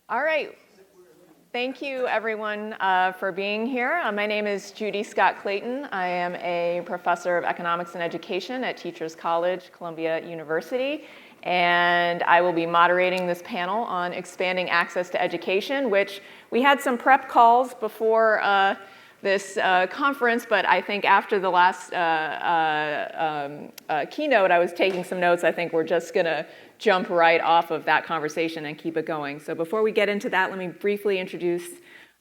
All right. Thank you, everyone, for being here. My name is Judy Scott Clayton. I am a professor of economics and education at Teachers College, Columbia University, and I will be moderating this panel on expanding access to education, which we had some prep calls before this conference, but I think after the last keynote, I was taking some notes. I think we're just going to jump right off of that conversation and keep it going. So before we get into that, let me briefly introduce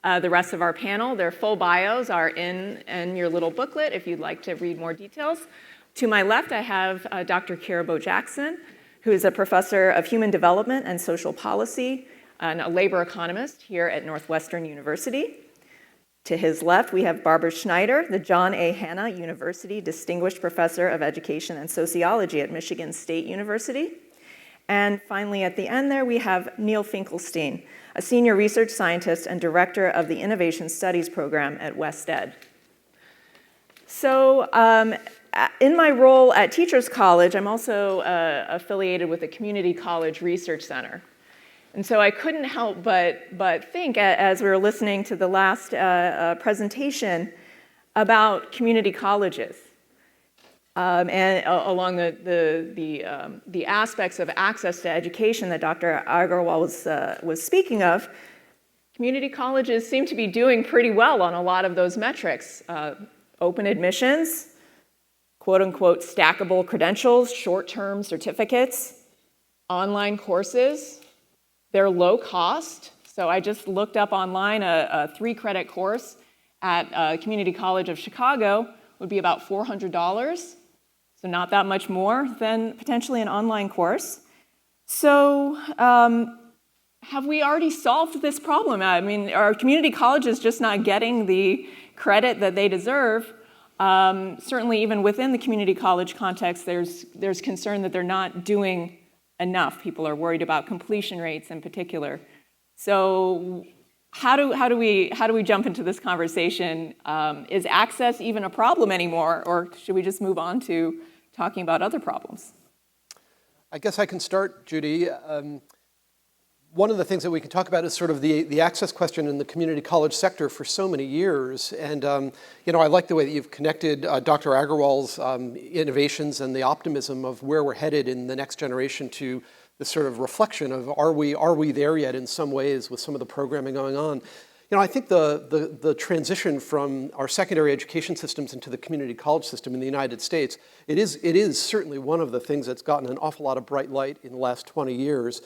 the rest of our panel. Their full bios are in your little booklet if you'd like to read more details. To my left, I have Dr. Kirabo Jackson, who is a professor of human development and social policy and a labor economist here at Northwestern University. To his left, we have Barbara Schneider, the John A. Hanna University Distinguished Professor of Education and Sociology at Michigan State University. And finally, at the end there, we have Neil Finkelstein, a senior research scientist and director of the Innovation Studies program at WestEd. So in my role at Teachers College, I'm also affiliated with the Community College Research Center. And so I couldn't help but think, as we were listening to the last presentation, about community colleges. And along the aspects of access to education that Dr. Agarwal was speaking of, community colleges seem to be doing pretty well on a lot of those metrics. Open admissions, quote-unquote stackable credentials, short-term certificates, online courses. They're low cost. So I just looked up online a 3-credit course at Community College of Chicago would be about $400. So not that much more than potentially an online course. So have we already solved this problem? I mean, are community colleges just not getting the credit that they deserve? Certainly even within the community college context, there's concern that they're not doing enough. People are worried about completion rates in particular. So how do we jump into this conversation? Is access even a problem anymore, or should we just move on to talking about other problems? I guess I can start, Judy. One of the things that we can talk about is sort of the access question in the community college sector for so many years. And I like the way that you've connected Dr. Agarwal's innovations and the optimism of where we're headed in the next generation to the sort of reflection of are we there yet in some ways with some of the programming going on. I think the transition from our secondary education systems into the community college system in the United States, it is certainly one of the things that's gotten an awful lot of bright light in the last 20 years.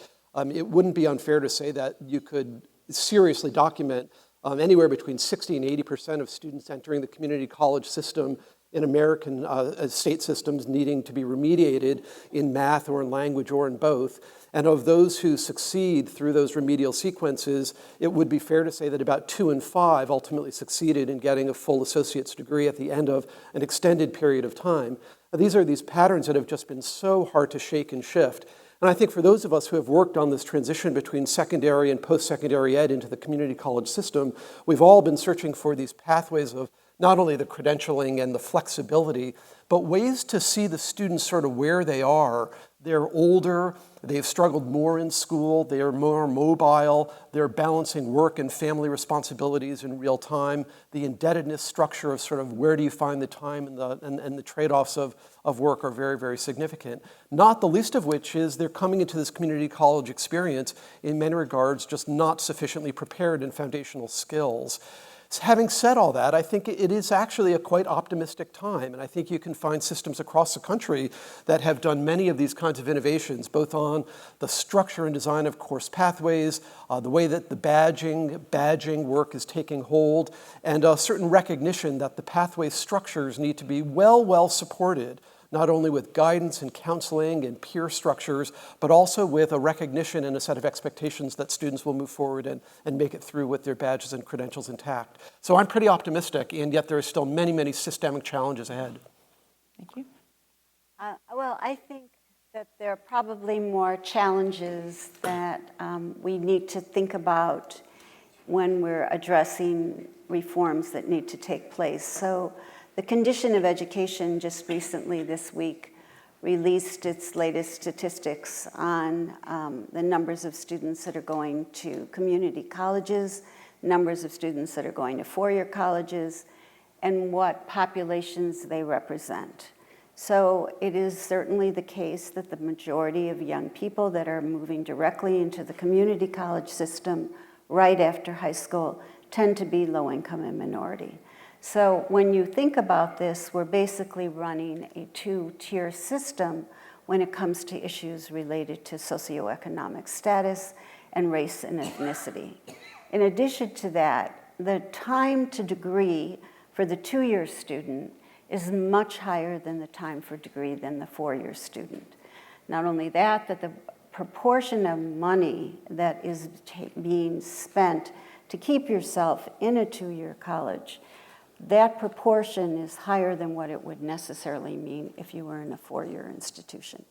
It wouldn't be unfair to say that you could seriously document anywhere between 60 and 80% of students entering the community college system in American state systems needing to be remediated in math or in language or in both. And of those who succeed through those remedial sequences, it would be fair to say that about 2 in 5 ultimately succeeded in getting a full associate's degree at the end of an extended period of time. These are these patterns that have just been so hard to shake and shift. And I think for those of us who have worked on this transition between secondary and post-secondary ed into the community college system, we've all been searching for these pathways of not only the credentialing and the flexibility, but ways to see the students sort of where they are. They're older, they've struggled more in school, they are more mobile, they're balancing work and family responsibilities in real time. The indebtedness structure of sort of where do you find the time and the trade-offs of work are very, very significant. Not the least of which is they're coming into this community college experience in many regards just not sufficiently prepared in foundational skills. Having said all that, I think it is actually a quite optimistic time, and I think you can find systems across the country that have done many of these kinds of innovations, both on the structure and design of course pathways, the way that the badging work is taking hold, and a certain recognition that the pathway structures need to be well supported, not only with guidance and counseling and peer structures, but also with a recognition and a set of expectations that students will move forward and make it through with their badges and credentials intact. So I'm pretty optimistic, and yet there are still many systemic challenges ahead. Thank you. Well, I think that there are probably more challenges that we need to think about when we're addressing reforms that need to take place. So the condition of education just recently this week released its latest statistics on the numbers of students that are going to community colleges, numbers of students that are going to four-year colleges, and what populations they represent. So it is certainly the case that the majority of young people that are moving directly into the community college system right after high school tend to be low income and minority. So when you think about this, we're basically running a two-tier system when it comes to issues related to socioeconomic status and race and ethnicity. In addition to that, the time to degree for the two-year student is much higher than the time for degree than the four-year student. Not only that, but the proportion of money that is being spent to keep yourself in a two-year college, that proportion is higher than what it would necessarily mean if you were in a four-year institution.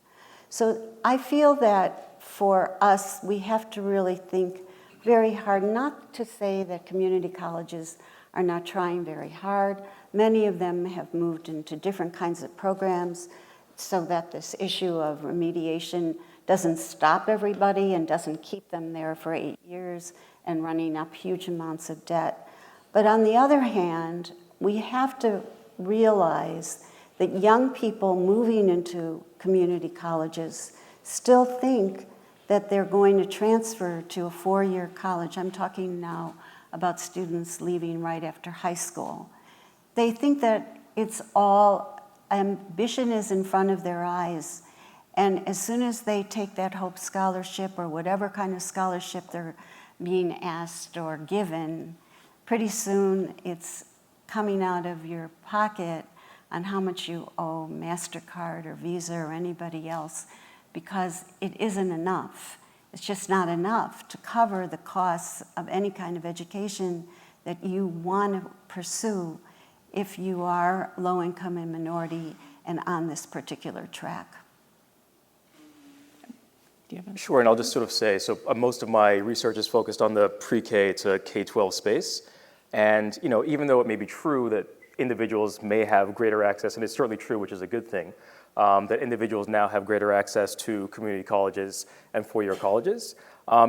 So I feel that for us, we have to really think very hard, not to say that community colleges are not trying very hard. Many of them have moved into different kinds of programs so that this issue of remediation doesn't stop everybody and doesn't keep them there for 8 years and running up huge amounts of debt. But on the other hand, we have to realize that young people moving into community colleges still think that they're going to transfer to a four-year college. I'm talking now about students leaving right after high school. They think that it's all, ambition is in front of their eyes. And as soon as they take that Hope Scholarship or whatever kind of scholarship they're being asked or given, pretty soon it's coming out of your pocket on how much you owe MasterCard or Visa or anybody else, because it isn't enough. It's just not enough to cover the costs of any kind of education that you want to pursue if you are low income and minority and on this particular track. Do you have Sure, and I'll just sort of say, so most of my research is focused on the pre-K to K-12 space. And even though it may be true that individuals may have greater access, and it's certainly true, which is a good thing, that individuals now have greater access to community colleges and four-year colleges.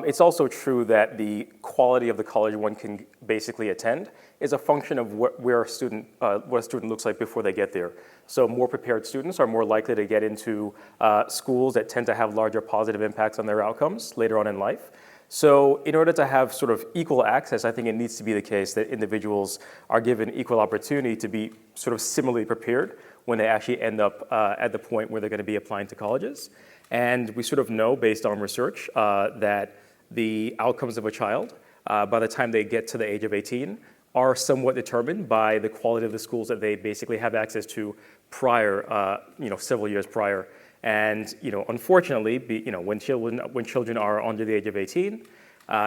It's also true that the quality of the college one can basically attend is a function of what a student looks like before they get there. So more prepared students are more likely to get into schools that tend to have larger positive impacts on their outcomes later on in life. So in order to have sort of equal access, I think it needs to be the case that individuals are given equal opportunity to be sort of similarly prepared when they actually end up at the point where they're going to be applying to colleges. And we sort of know, based on research, that the outcomes of a child, by the time they get to the age of 18, are somewhat determined by the quality of the schools that they basically have access to prior, several years prior. And unfortunately, when children are under the age of 18,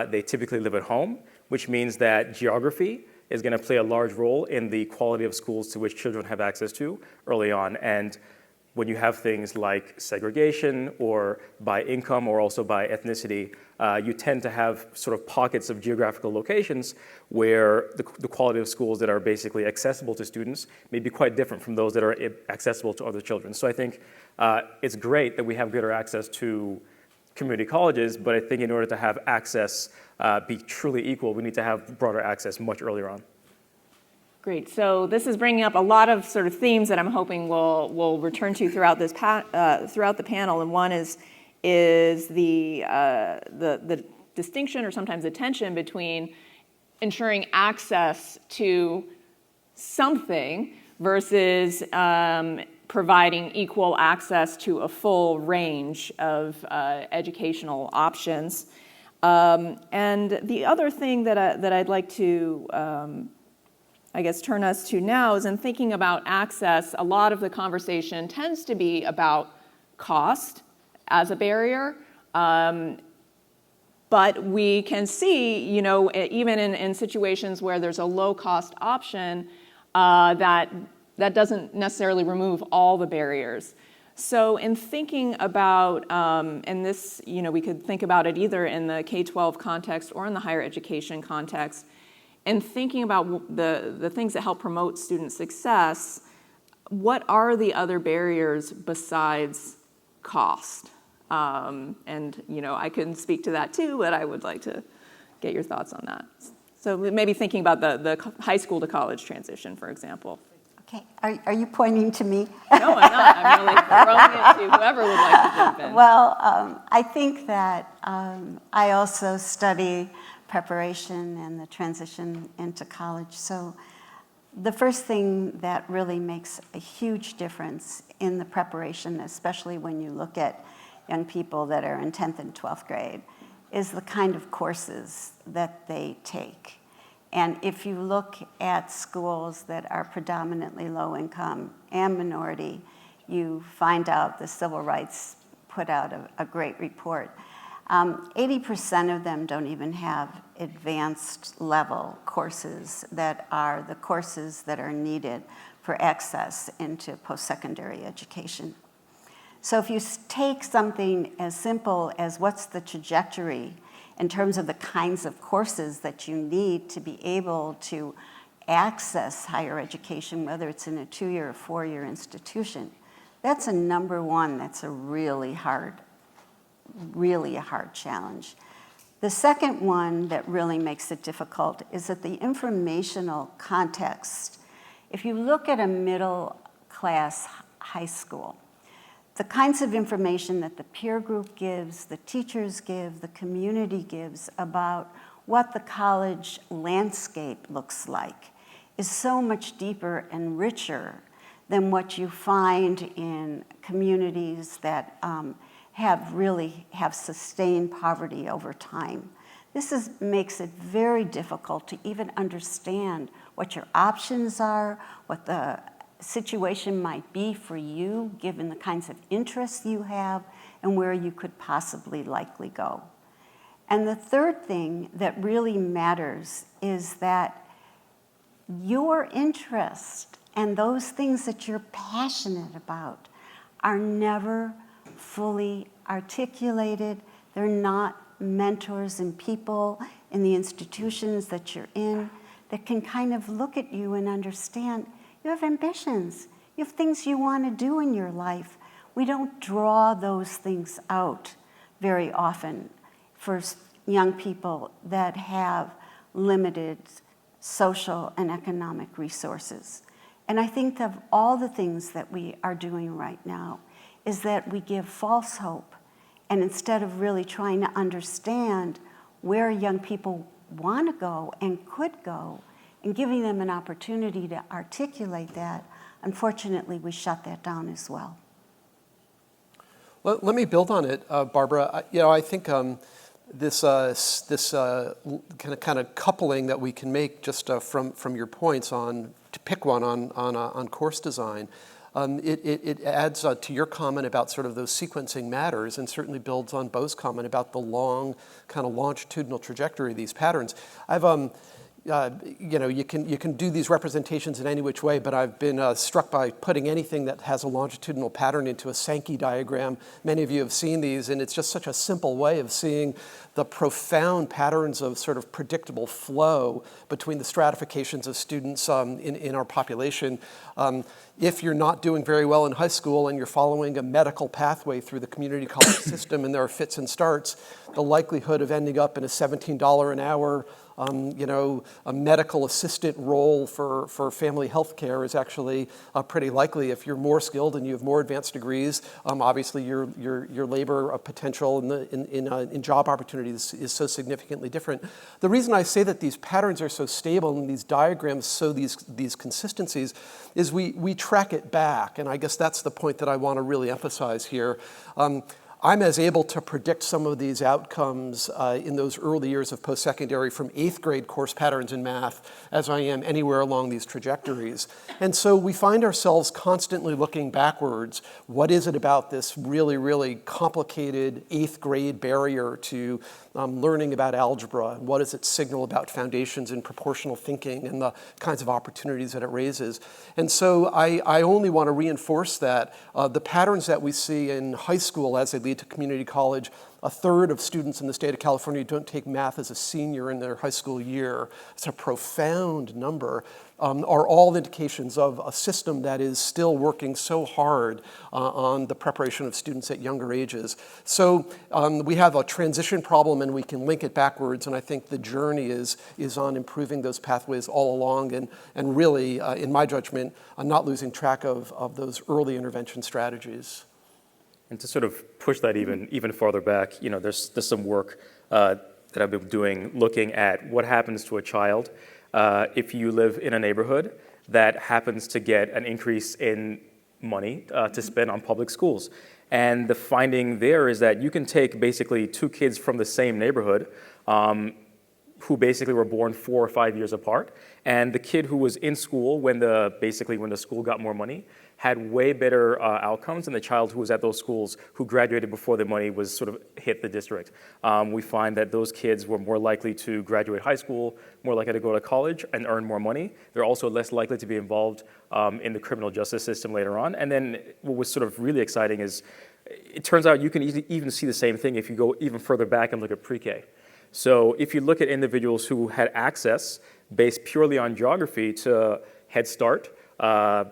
they typically live at home, which means that geography is going to play a large role in the quality of schools to which children have access to early on. And when you have things like segregation or by income or also by ethnicity, you tend to have sort of pockets of geographical locations where the quality of schools that are basically accessible to students may be quite different from those that are accessible to other children. So I think it's great that we have greater access to community colleges, but I think in order to have access be truly equal, we need to have broader access much earlier on. Great. So this is bringing up a lot of sort of themes that I'm hoping we'll return to throughout this throughout the panel. And one is the distinction or sometimes the tension between ensuring access to something versus providing equal access to a full range of educational options. And the other thing that I'd like to turn us to now is in thinking about access, a lot of the conversation tends to be about cost as a barrier. But we can see, even in situations where there's a low-cost option, that doesn't necessarily remove all the barriers. So in thinking about, and this, we could think about it either in the K-12 context or in the higher education context, and thinking about the things that help promote student success, what are the other barriers besides cost? And I can speak to that too, but I would like to get your thoughts on that. So maybe thinking about the high school to college transition, for example. Okay, are you pointing to me? No, I'm not. I'm really throwing it to whoever would like to jump in. Well, I think that I also study preparation and the transition into college. So the first thing that really makes a huge difference in the preparation, especially when you look at young people that are in 10th and 12th grade, is the kind of courses that they take. And if you look at schools that are predominantly low income and minority, you find out the civil rights put out a great report. 80% of them don't even have advanced level courses that are the courses that are needed for access into post-secondary education. So if you take something as simple as what's the trajectory in terms of the kinds of courses that you need to be able to access higher education, whether it's in a 2-year or 4-year institution, that's a number one, that's a really a hard challenge. The second one that really makes it difficult is that the informational context. If you look at a middle class high school, the kinds of information that the peer group gives, the teachers give, the community gives about what the college landscape looks like is so much deeper and richer than what you find in communities that have sustained poverty over time. This makes it very difficult to even understand what your options are, what the situation might be for you, given the kinds of interests you have, and where you could possibly likely go. And the third thing that really matters is that your interest and those things that you're passionate about are never fully articulated. They're not mentors and people in the institutions that you're in that can kind of look at you and understand you have ambitions. You have things you want to do in your life. We don't draw those things out very often for young people that have limited social and economic resources. And I think of all the things that we are doing right now is that we give false hope. And instead of really trying to understand where young people want to go and could go, and giving them an opportunity to articulate that, unfortunately, we shut that down as well. Well, let me build on it, Barbara. I think this kind of coupling that we can make just from your points on, to pick one on course design, it adds to your comment about sort of those sequencing matters, and certainly builds on Bo's comment about the long kind of longitudinal trajectory of these patterns. You can do these representations in any which way, but I've been struck by putting anything that has a longitudinal pattern into a Sankey diagram. Many of you have seen these, and it's just such a simple way of seeing the profound patterns of sort of predictable flow between the stratifications of students in our population. If you're not doing very well in high school and you're following a medical pathway through the community college system and there are fits and starts, the likelihood of ending up in a $17 an hour a medical assistant role for family health care is actually pretty likely. If you're more skilled and you have more advanced degrees, obviously your labor potential in job opportunities is so significantly different. The reason I say that these patterns are so stable and these diagrams show these consistencies is we track it back, and I guess that's the point that I want to really emphasize here. I'm as able to predict some of these outcomes in those early years of post-secondary from 8th grade course patterns in math as I am anywhere along these trajectories. And so we find ourselves constantly looking backwards. What is it about this really, really complicated 8th grade barrier to learning about algebra? What does it signal about foundations in proportional thinking and the kinds of opportunities that it raises? And so I only want to reinforce that the patterns that we see in high school as they lead study to community college. A third of students in the state of California don't take math as a senior in their high school year. It's a profound number. Are all indications of a system that is still working so hard on the preparation of students at younger ages. So we have a transition problem, and we can link it backwards, and I think the journey is on improving those pathways all along, and really, in my judgment, not losing track of those early intervention strategies. And to sort of push that even farther back, there's some work that I've been doing looking at what happens to a child if you live in a neighborhood that happens to get an increase in money to spend on public schools. And the finding there is that you can take basically two kids from the same neighborhood who basically were born 4 or 5 years apart, and the kid who was in school when the school got more money had way better outcomes than the child who was at those schools who graduated before the money was sort of hit the district. We find that those kids were more likely to graduate high school, more likely to go to college and earn more money. They're also less likely to be involved in the criminal justice system later on. And then what was sort of really exciting is it turns out you can even see the same thing if you go even further back and look at pre-K. So if you look at individuals who had access based purely on geography to Head Start,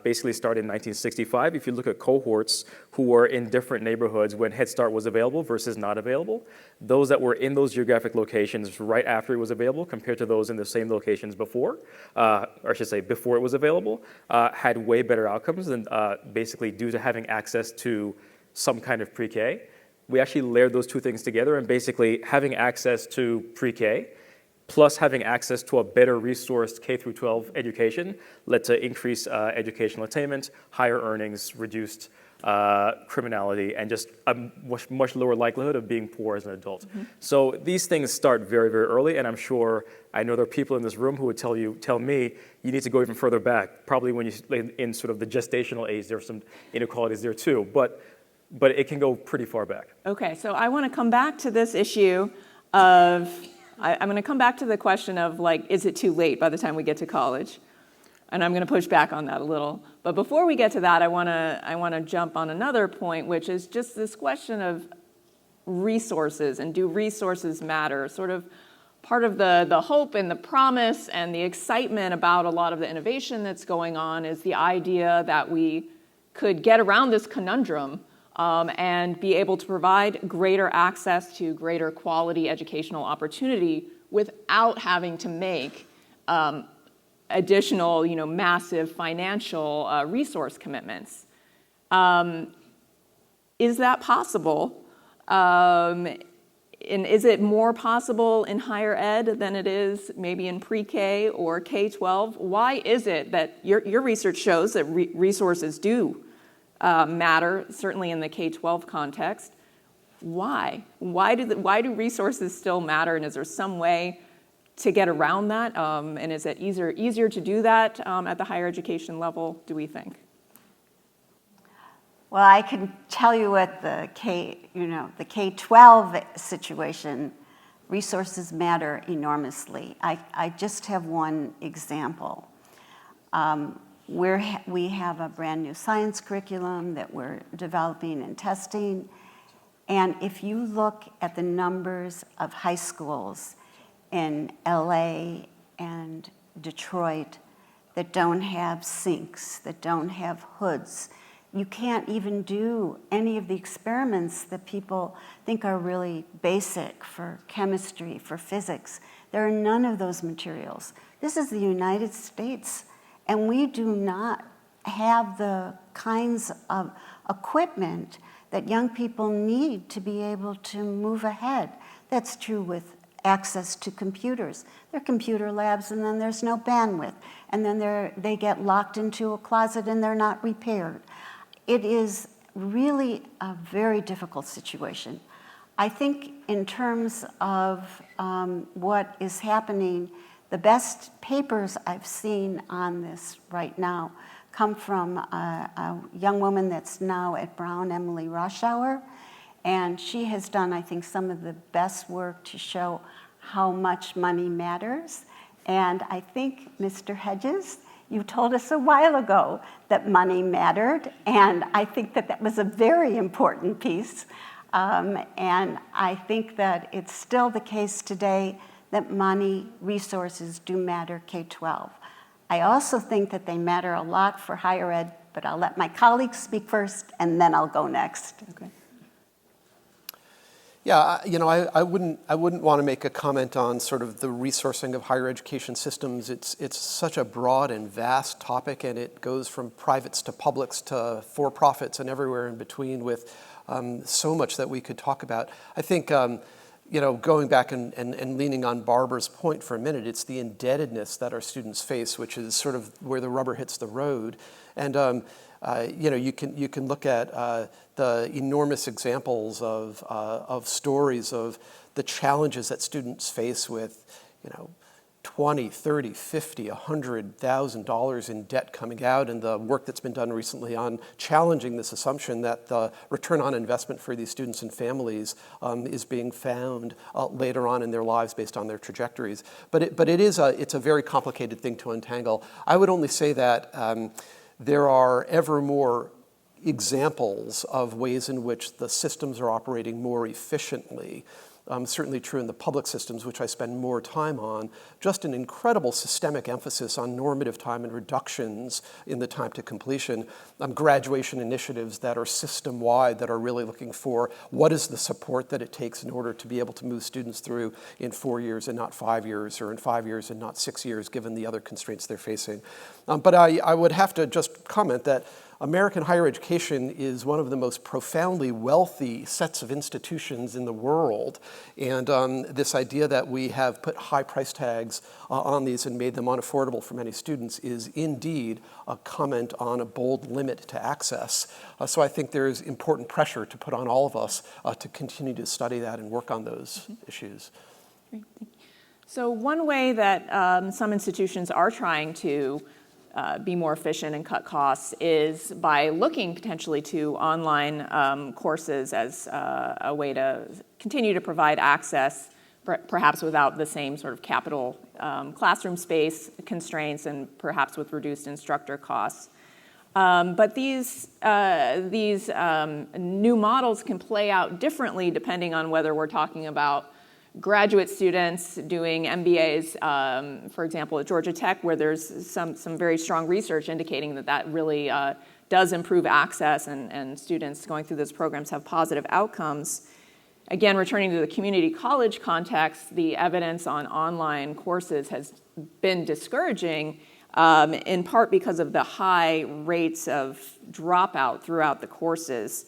basically started in 1965. If you look at cohorts who were in different neighborhoods when Head Start was available versus not available, those that were in those geographic locations right after it was available compared to those in the same locations before, or I should say before it was available, had way better outcomes than basically due to having access to some kind of pre-K. We actually layered those two things together, and basically having access to pre-K plus having access to a better resourced K through 12 education led to increased educational attainment, higher earnings, reduced criminality, and just a much lower likelihood of being poor as an adult. Mm-hmm. So these things start very, very early, and I know there are people in this room who would tell me, you need to go even further back. Probably when you in sort of the gestational age, there's some inequalities there too, but it can go pretty far back. Okay, so I want to come back to this issue of, I'm going to come back to the question of, like, is it too late by the time we get to college? And I'm going to push back on that a little. But before we get to that, I want to jump on another point, which is just this question of resources, and do resources matter? Sort of part of the hope and the promise and the excitement about a lot of the innovation that's going on is the idea that we could get around this conundrum and be able to provide greater access to greater quality educational opportunity without having to make additional, massive financial resource commitments. Is that possible? And is it more possible in higher ed than it is maybe in pre-K or K-12? Why is it that your research shows that resources do matter, certainly in the K-12 context? Why? Why do resources still matter, and is there some way to get around that? And is it easier to do that at the higher education level, do we think? Well, I can tell you at the K-12 situation, resources matter enormously. I just have one example. We have a brand new science curriculum that we're developing and testing. And if you look at the numbers of high schools in LA and Detroit that don't have sinks, that don't have hoods, you can't even do any of the experiments that people think are really basic for chemistry, for physics. There are none of those materials. This is the United States. And we do not have the kinds of equipment that young people need to be able to move ahead. That's true with access to computers. There are computer labs, and then there's no bandwidth. And then they get locked into a closet and they're not repaired. It is really a very difficult situation. I think in terms of what is happening, the best papers I've seen on this right now come from a young woman that's now at Brown, Emily Roschauer, and she has done, I think, some of the best work to show how much money matters. And I think, Mr. Hedges, you told us a while ago that money mattered, and I think that was a very important piece. And I think that it's still the case today that money, resources do matter K-12. I also think that they matter a lot for higher ed, but I'll let my colleagues speak first, and then I'll go next. Okay. Yeah, I wouldn't want to make a comment on sort of the resourcing of higher education systems. It's such a broad and vast topic, and it goes from privates to publics to for-profits and everywhere in between, with so much that we could talk about. I think, going back and leaning on Barbara's point for a minute, it's the indebtedness that our students face, which is sort of where the rubber hits the road. And you can look at the enormous examples of stories of the challenges that students face with, $20, $30, $50, $100,000 in debt coming out, and the work that's been done recently on challenging this assumption that the return on investment for these students and families is being found later on in their lives based on their trajectories. But it's a very complicated thing to untangle. I would only say that there are ever more examples of ways in which the systems are operating more efficiently. Certainly true in the public systems, which I spend more time on, just an incredible systemic emphasis on normative time and reductions in the time to completion, graduation initiatives that are system-wide, that are really looking for what is the support that it takes in order to be able to move students through in 4 years and not 5 years, or in 5 years and not 6 years, given the other constraints they're facing. But I would have to just comment that American higher education is one of the most profoundly wealthy sets of institutions in the world. And this idea that we have put high price tags on these and made them unaffordable for many students is indeed a comment on a bold limit to access. So I think there is important pressure to put on all of us to continue to study that and work on those issues. Great. So one way that some institutions are trying to be more efficient and cut costs is by looking potentially to online courses as a way to continue to provide access, perhaps without the same sort of capital classroom space constraints and perhaps with reduced instructor costs. But these new models can play out differently depending on whether we're talking about graduate students doing MBAs, for example, at Georgia Tech, where there's some very strong research indicating that really does improve access, and students going through those programs have positive outcomes. Again, returning to the community college context, the evidence on online courses has been discouraging, in part because of the high rates of dropout throughout the courses.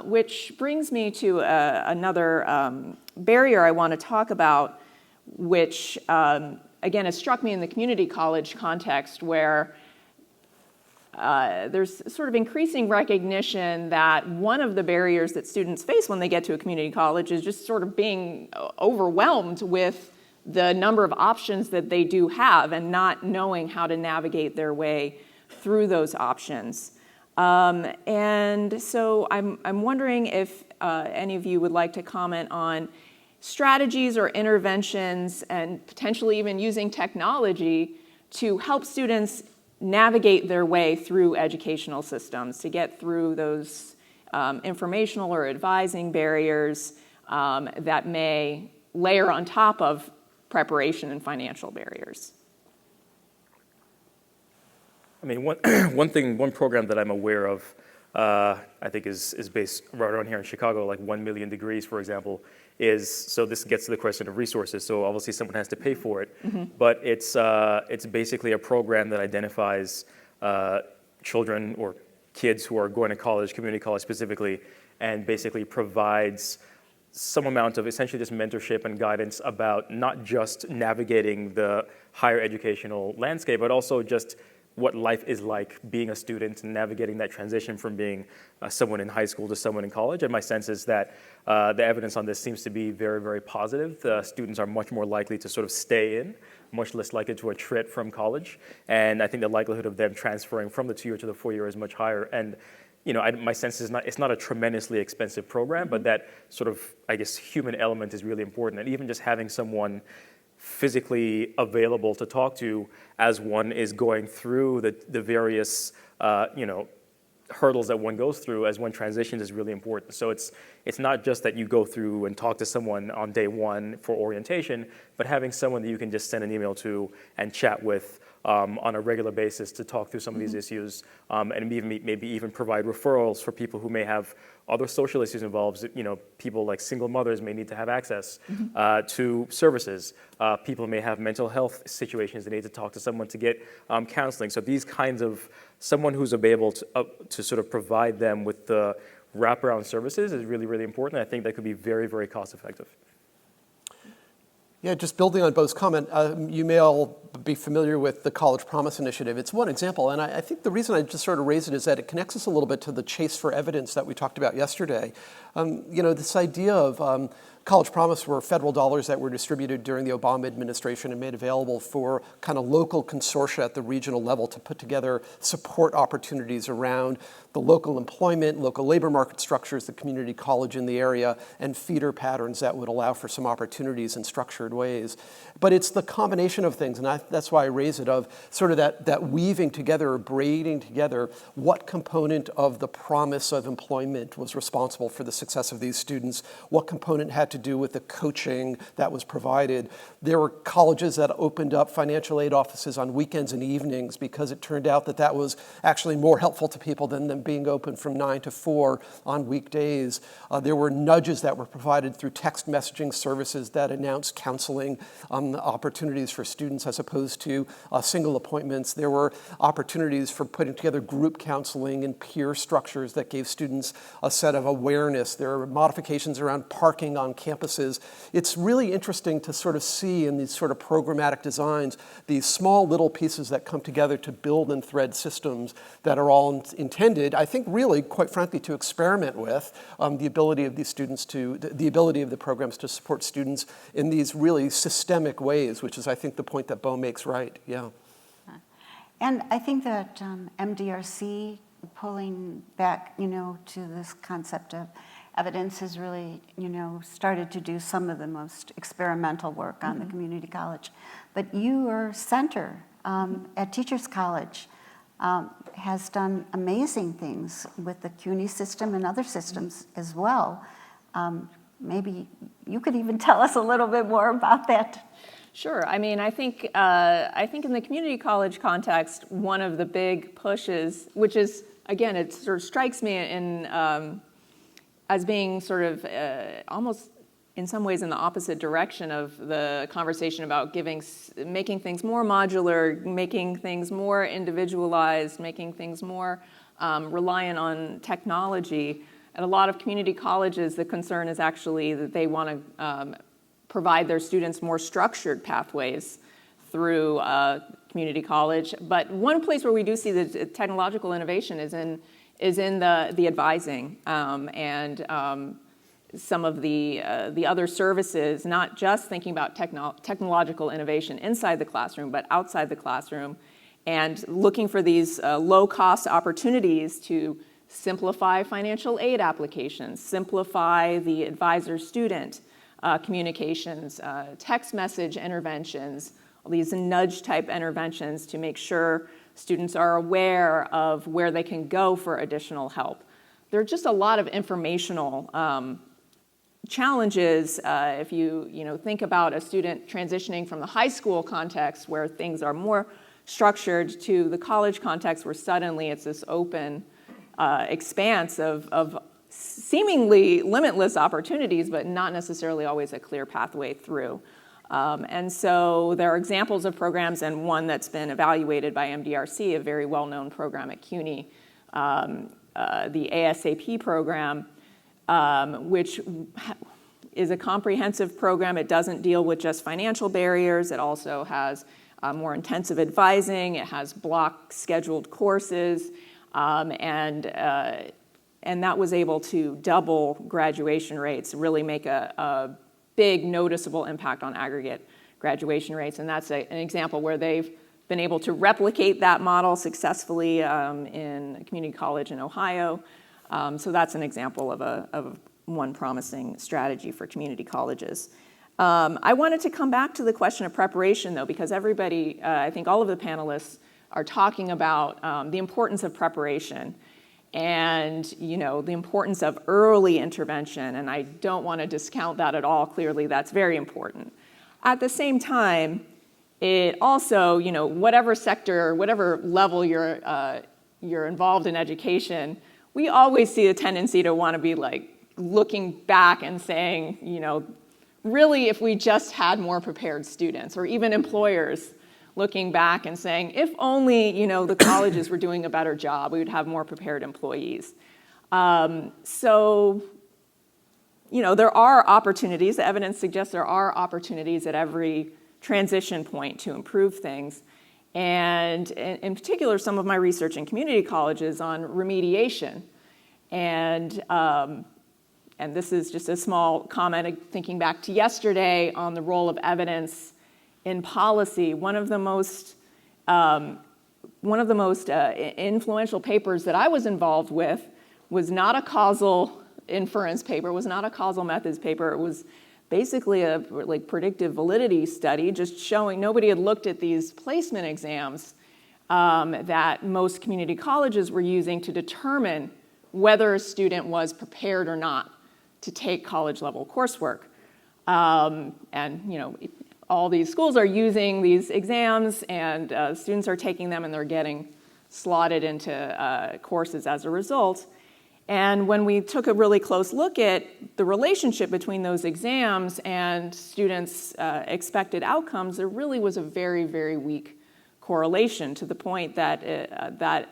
Which brings me to another barrier I want to talk about, which, again, has struck me in the community college context, where there's sort of increasing recognition that one of the barriers that students face when they get to a community college is just sort of being overwhelmed with the number of options that they do have and not knowing how to navigate their way through those options. And so I'm wondering if any of you would like to comment on strategies or interventions, and potentially even using technology to help students navigate their way through educational systems, to get through those informational or advising barriers that may layer on top of preparation and financial barriers. I mean, one program that I'm aware of, I think is based right around here in Chicago, like 1 Million Degrees, for example, so this gets to the question of resources. So obviously someone has to pay for it, but it's basically a program that identifies children or kids who are going to college, community college specifically, and basically provides some amount of essentially just mentorship and guidance about not just navigating the higher educational landscape, but also just what life is like being a student and navigating that transition from being someone in high school to someone in college. And my sense is that the evidence on this seems to be very, very positive. The students are much more likely to sort of stay in, much less likely to attrit from college. And I think the likelihood of them transferring from the 2-year to the 4-year is much higher. And my sense is it's not a tremendously expensive program, but that sort of, I guess, human element is really important. And even just having someone physically available to talk to as one is going through the various hurdles that one goes through as one transitions is really important. So it's not just that you go through and talk to someone on day one for orientation, but having someone that you can just send an email to and chat with on a regular basis to talk through some of these issues, and maybe even provide referrals for people who may have other social issues involved. People like single mothers may need to have access to services. People may have mental health situations. They need to talk to someone to get counseling. So these kinds of someone who's able to sort of provide them with the wraparound services is really, really important. I think that could be very, very cost effective. Yeah, just building on Bo's comment, you may all be familiar with the College Promise Initiative. It's one example, and I think the reason I just sort of raise it is that it connects us a little bit to the chase for evidence that we talked about yesterday. This idea of College Promise were federal dollars that were distributed during the Obama administration and made available for kind of local consortia at the regional level to put together support opportunities around the local employment, local labor market structures, the community college in the area, and feeder patterns that would allow for some opportunities in structured ways. But it's the combination of things, and that's why I raise it, of sort of that weaving together or braiding together what component of the promise of employment was responsible for the success of these students, what component had to do with the coaching that was provided. There were colleges that opened up financial aid offices on weekends and evenings because it turned out that that was actually more helpful to people than them being open from 9 to 4 on weekdays. There were nudges that were provided through text messaging services that announced counseling opportunities for students as opposed to single appointments. There were opportunities for putting together group counseling and peer structures that gave students a set of awareness. There are modifications around parking on campuses. It's really interesting to sort of see in these sort of programmatic designs these small little pieces that come together to build and thread systems that are all intended, I think really, quite frankly, to experiment with the ability of these students the ability of the programs to support students in these really systemic ways, which is, I think, the point that Bo makes right, yeah. And I think that MDRC, pulling back, to this concept of evidence, has really, started to do some of the most experimental work on the community college. But your center at Teachers College has done amazing things with the CUNY system and other systems as well. Maybe you could even tell us a little bit more about that. Sure. I mean, I think in the community college context, one of the big pushes, which is, again, it sort of strikes me as being sort of almost in some ways in the opposite direction of the conversation about making things more modular, making things more individualized, making things more reliant on technology. At a lot of community colleges, the concern is actually that they want to provide their students more structured pathways through community college. But one place where we do see the technological innovation is in the advising and some of the other services, not just thinking about technological innovation inside the classroom, but outside the classroom, and looking for these low-cost opportunities to simplify financial aid applications, simplify the advisor-student communications, text message interventions, all these nudge-type interventions to make sure students are aware of where they can go for additional help. There are just a lot of informational challenges if you think about a student transitioning from the high school context where things are more structured to the college context where suddenly it's this open expanse of seemingly limitless opportunities, but not necessarily always a clear pathway through. And so there are examples of programs, and one that's been evaluated by MDRC, a very well-known program at CUNY, the ASAP program, which is a comprehensive program. It doesn't deal with just financial barriers. It also has more intensive advising. It has block scheduled courses, and that was able to double graduation rates, really make a big noticeable impact on aggregate graduation rates. And that's an example where they've been able to replicate that model successfully in a community college in Ohio. So that's an example of one promising strategy for community colleges. I wanted to come back to the question of preparation, though, because everybody, I think all of the panelists are talking about the importance of preparation. and the importance of early intervention, and I don't want to discount that at all. Clearly, that's very important. At the same time, it also, whatever sector, whatever level you're involved in education, we always see a tendency to want to be looking back and saying, really, if we just had more prepared students, or even employers looking back and saying, if only, the colleges were doing a better job, we would have more prepared employees. So, there are opportunities. The evidence suggests there are opportunities at every transition point to improve things. And in particular, some of my research in community colleges on remediation. And this is just a small comment, thinking back to yesterday on the role of evidence in policy. One of the most influential papers that I was involved with was not a causal inference paper, was not a causal methods paper. It was basically a predictive validity study, just showing nobody had looked at these placement exams that most community colleges were using to determine whether a student was prepared or not to take college-level coursework. All these schools are using these exams, and students are taking them, and they're getting slotted into courses as a result. And when we took a really close look at the relationship between those exams and students' expected outcomes, there really was a very, very weak correlation, to the point that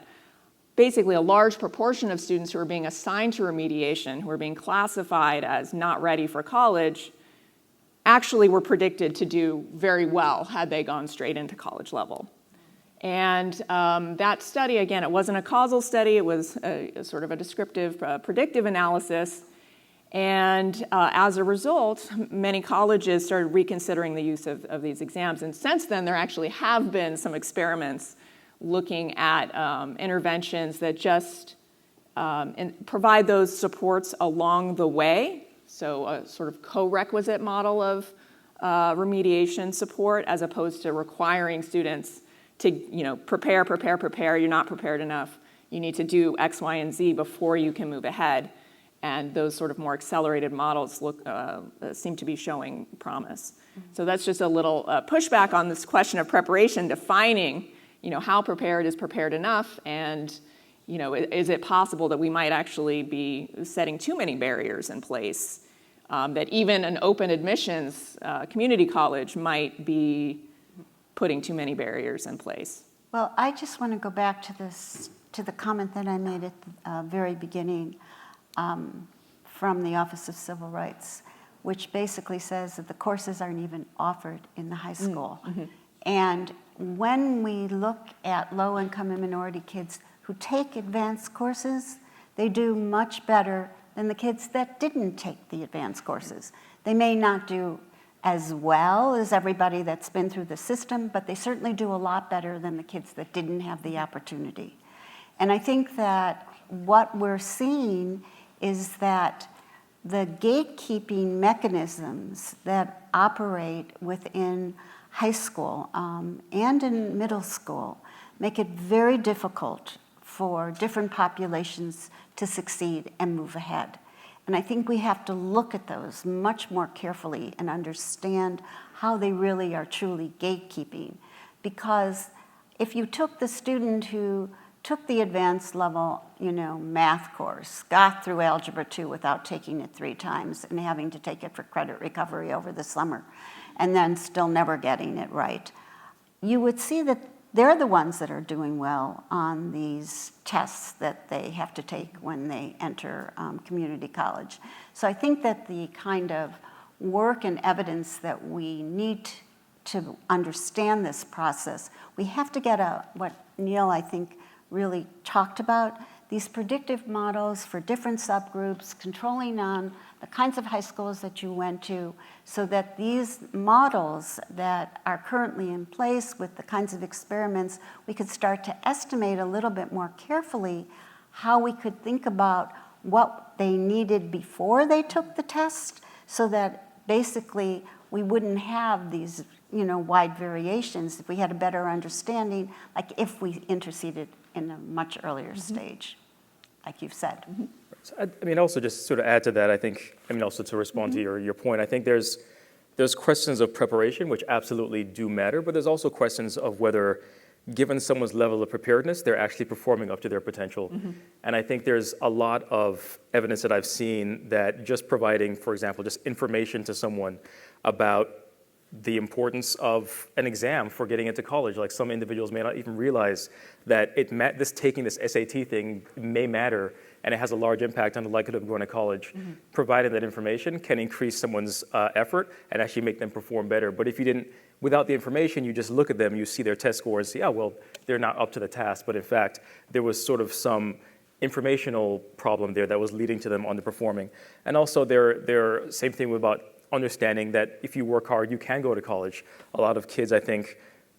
basically a large proportion of students who are being assigned to remediation, who are being classified as not ready for college, actually were predicted to do very well had they gone straight into college level. And that study, again, it wasn't a causal study, it was a sort of a descriptive, predictive analysis. And as a result, many colleges started reconsidering the use of these exams. And since then, there actually have been some experiments looking at interventions that just provide those supports along the way. So a sort of co-requisite model of remediation support, as opposed to requiring students to prepare, you're not prepared enough, you need to do X, Y, and Z before you can move ahead. And those sort of more accelerated models seem to be showing promise. So that's just a little pushback on this question of preparation, defining how prepared is prepared enough, and is it possible that we might actually be setting too many barriers in place, that even an open admissions community college might be putting too many barriers in place. Well, I just want to go back to the comment that I made at the very beginning from the Office of Civil Rights, which basically says that the courses aren't even offered in the high school. Mm-hmm. And when we look at low-income and minority kids who take advanced courses, they do much better than the kids that didn't take the advanced courses. They may not do as well as everybody that's been through the system, but they certainly do a lot better than the kids that didn't have the opportunity. And I think that what we're seeing is that the gatekeeping mechanisms that operate within high school and in middle school make it very difficult for different populations to succeed and move ahead. And I think we have to look at those much more carefully and understand how they really are truly gatekeeping. Because if you took the student who took the advanced level, math course, got through Algebra 2 without taking it 3 times and having to take it for credit recovery over the summer, and then still never getting it right, you would see that they're the ones that are doing well on these tests that they have to take when they enter community college. So I think that the kind of work and evidence that we need to understand this process, we have to get what Neil, I think, really talked about, these predictive models for different subgroups, controlling on the kinds of high schools that you went to, so that these models that are currently in place with the kinds of experiments, we could start to estimate a little bit more carefully how we could think about what they needed before they took the test, so that basically we wouldn't have these wide variations if we had a better understanding, like if we interceded in a much earlier stage. like you've said. So I mean, also just sort of add to that, I think, I mean, also to respond to your point, I think there's questions of preparation, which absolutely do matter, but there's also questions of whether, given someone's level of preparedness, they're actually performing up to their potential. And I think there's a lot of evidence that I've seen that just providing, for example, just information to someone about the importance of an exam for getting into college. Like some individuals may not even realize that taking this SAT thing may matter, and it has a large impact on the likelihood of going to college. Providing that information can increase someone's effort and actually make them perform better. But if you didn't, without the information, you just look at them, you see their test scores, see, oh, well, they're not up to the task. But in fact, there was sort of some informational problem there that was leading to them underperforming. And also, their same thing about understanding that if you work hard, you can go to college. A lot of kids, I think,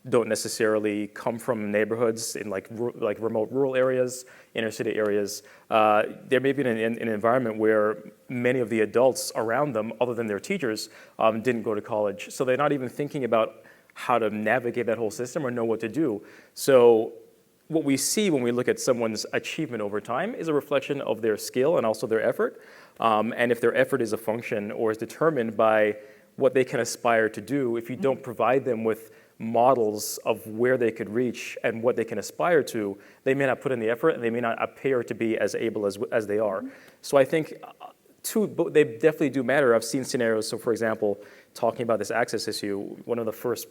don't necessarily come from neighborhoods in like remote rural areas, inner city areas. There may be an environment where many of the adults around them, other than their teachers, didn't go to college. So they're not even thinking about how to navigate that whole system or know what to do. So what we see when we look at someone's achievement over time is a reflection of their skill and also their effort. And if their effort is a function or is determined by what they can aspire to do, if you don't provide them with models of where they could reach and what they can aspire to, they may not put in the effort and they may not appear to be as able as they are. So I think they definitely do matter. I've seen scenarios, so for example, talking about this access issue, one of the first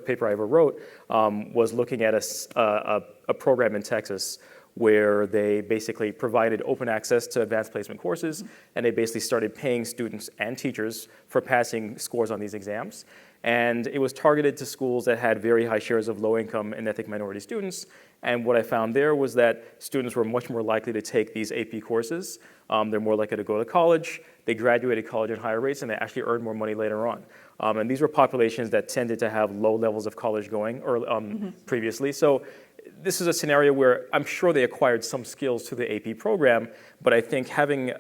paper I ever wrote was looking at a program in Texas where they basically provided open access to advanced placement courses, and they basically started paying students and teachers for passing scores on these exams. And it was targeted to schools that had very high shares of low-income and ethnic minority students. And what I found there was that students were much more likely to take these AP courses. They're more likely to go to college. They graduated college at higher rates, and they actually earned more money later on. And these were populations that tended to have low levels of college going previously. So this is a scenario where I'm sure they acquired some skills to the AP program, but I think having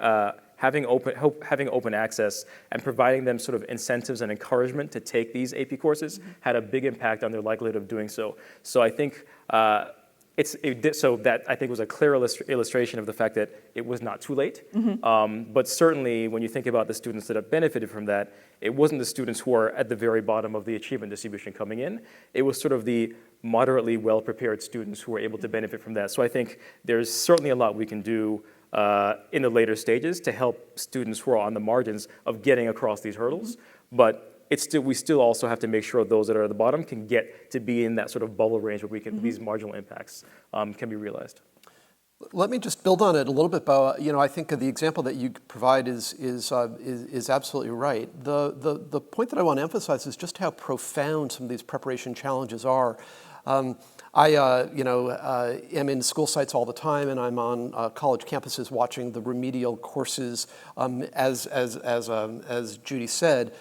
open access and providing them sort of incentives and encouragement to take these AP courses had a big impact on their likelihood of doing so. So I think that I think was a clear illustration of the fact that it was not too late. But certainly, when you think about the students that have benefited from that, it wasn't the students who are at the very bottom of the achievement distribution coming in. It was sort of the moderately well-prepared students who were able to benefit from that. So I think there's certainly a lot we can do in the later stages to help students who are on the margins of getting across these hurdles. But we still also have to make sure those that are at the bottom can get to be in that sort of bubble range where these marginal impacts can be realized. Let me just build on it a little bit, Bo. I think the example that you provide is absolutely right. The point that I want to emphasize is just how profound some of these preparation challenges are. I am in school sites all the time, and I'm on college campuses watching the remedial courses, as Judy said,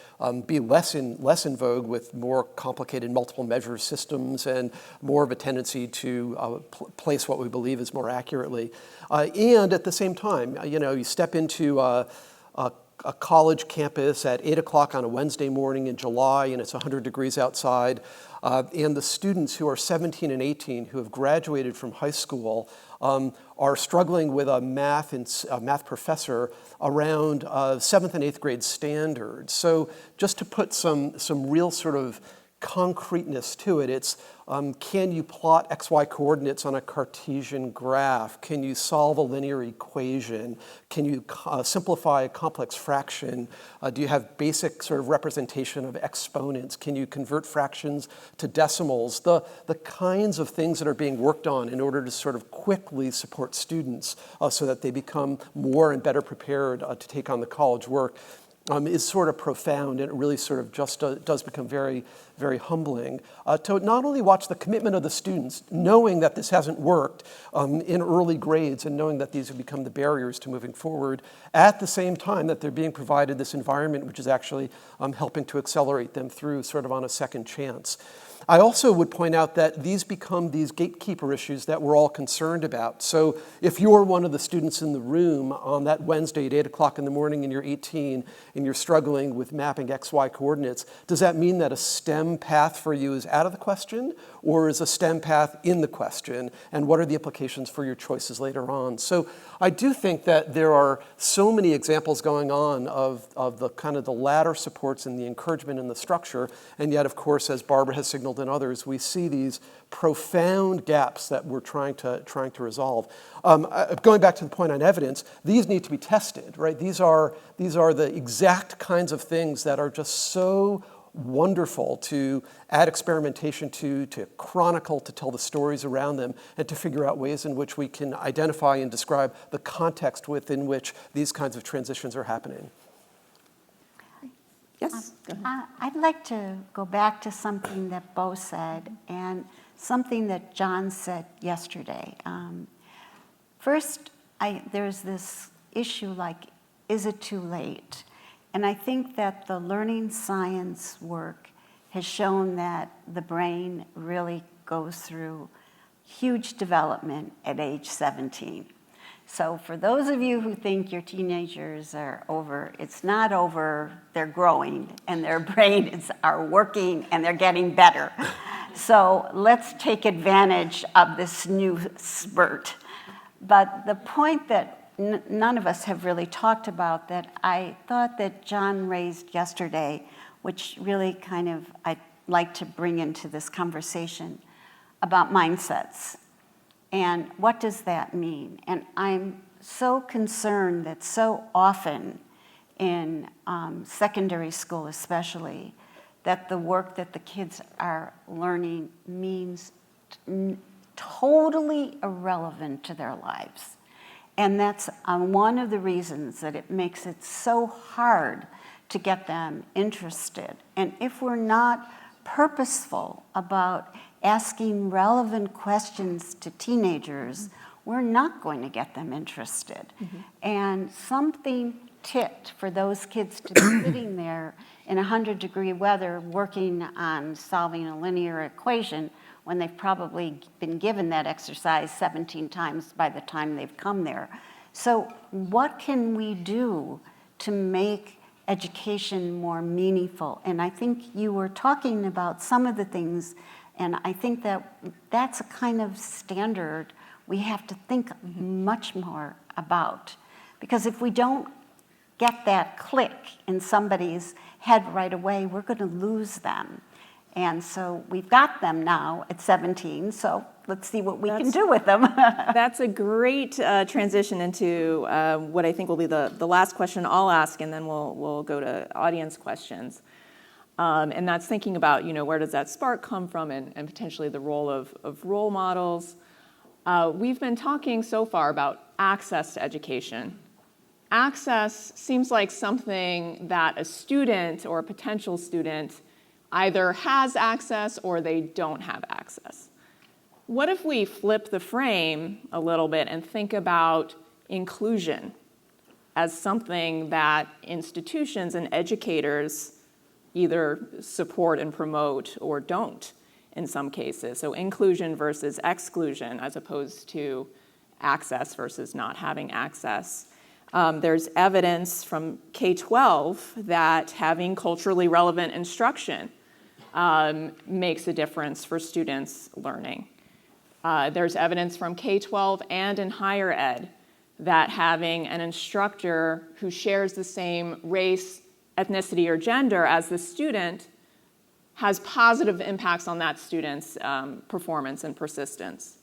be less in vogue with more complicated multiple measure systems and more of a tendency to place what we believe is more accurately. And at the same time, you step into a college campus at 8 o'clock on a Wednesday morning in July, and it's 100 degrees outside. And the students who are 17 and 18 who have graduated from high school are struggling with a math professor around 7th and 8th grade standards. So just to put some real sort of concreteness to it, it's can you plot XY coordinates on a Cartesian graph? Can you solve a linear equation? Can you simplify a complex fraction? Do you have basic sort of representation of exponents? Can you convert fractions to decimals? The kinds of things that are being worked on in order to sort of quickly support students so that they become more and better prepared to take on the college work is sort of profound, and it really sort of just does become very, very humbling to not only watch the commitment of the students, knowing that this hasn't worked in early grades and knowing that these have become the barriers to moving forward, at the same time that they're being provided this environment which is actually helping to accelerate them through sort of on a second chance. I also would point out that these become these gatekeeper issues that we're all concerned about. So if you're one of the students in the room on that Wednesday at 8 o'clock in the morning and you're 18 and you're struggling with mapping XY coordinates, does that mean that a STEM path for you is out of the question, or is a STEM path in the question? And what are the implications for your choices later on? So I do think that there are so many examples going on of the kind of the latter supports and the encouragement and the structure, and yet, of course, as Barbara has signaled and others, we see these profound gaps that we're trying to resolve. Going back to the point on evidence, these need to be tested, right? These are the exact kinds of things that are just so wonderful to add experimentation to chronicle, to tell the stories around them, and to figure out ways in which we can identify and describe the context within which these kinds of transitions are happening. Yes, go ahead. I'd like to go back to something that Bo said and something that John said yesterday. First, there's this issue like, is it too late? And I think that the learning science work has shown that the brain really goes through huge development at age 17. So for those of you who think your teenagers are over, it's not over, they're growing and their brains are working and they're getting better. So let's take advantage of this new spurt. But the point that none of us have really talked about that I thought that John raised yesterday, which really kind of I'd like to bring into this conversation about mindsets. And what does that mean? And I'm so concerned that so often in secondary school especially, that the work that the kids are learning means totally irrelevant to their lives. And that's one of the reasons that it makes it so hard to get them interested. And if we're not purposeful about asking relevant questions to teenagers, we're not going to get them interested. Mm-hmm. And something ticked for those kids to be sitting there in 100-degree weather working on solving a linear equation when they've probably been given that exercise 17 times by the time they've come there. So what can we do to make education more meaningful? And I think you were talking about some of the things, and I think that that's a kind of standard we have to think much more about. Because if we don't get that click in somebody's head right away, we're going to lose them. And so we've got them now at 17, so let's see what we can do with them. That's a great transition into what I think will be the last question I'll ask, and then we'll go to audience questions. And that's thinking about, where does that spark come from and potentially the role of role models. We've been talking so far about access to education. Access seems like something that a student or a potential student either has access or they don't have access. What if we flip the frame a little bit and think about inclusion as something that institutions and educators either support and promote or don't in some cases? So inclusion versus exclusion as opposed to access versus not having access. There's evidence from K-12 that having culturally relevant instruction makes a difference for students learning. There's evidence from K-12 and in higher ed that having an instructor who shares the same race, ethnicity, or gender as the student has positive impacts on that student's performance and persistence.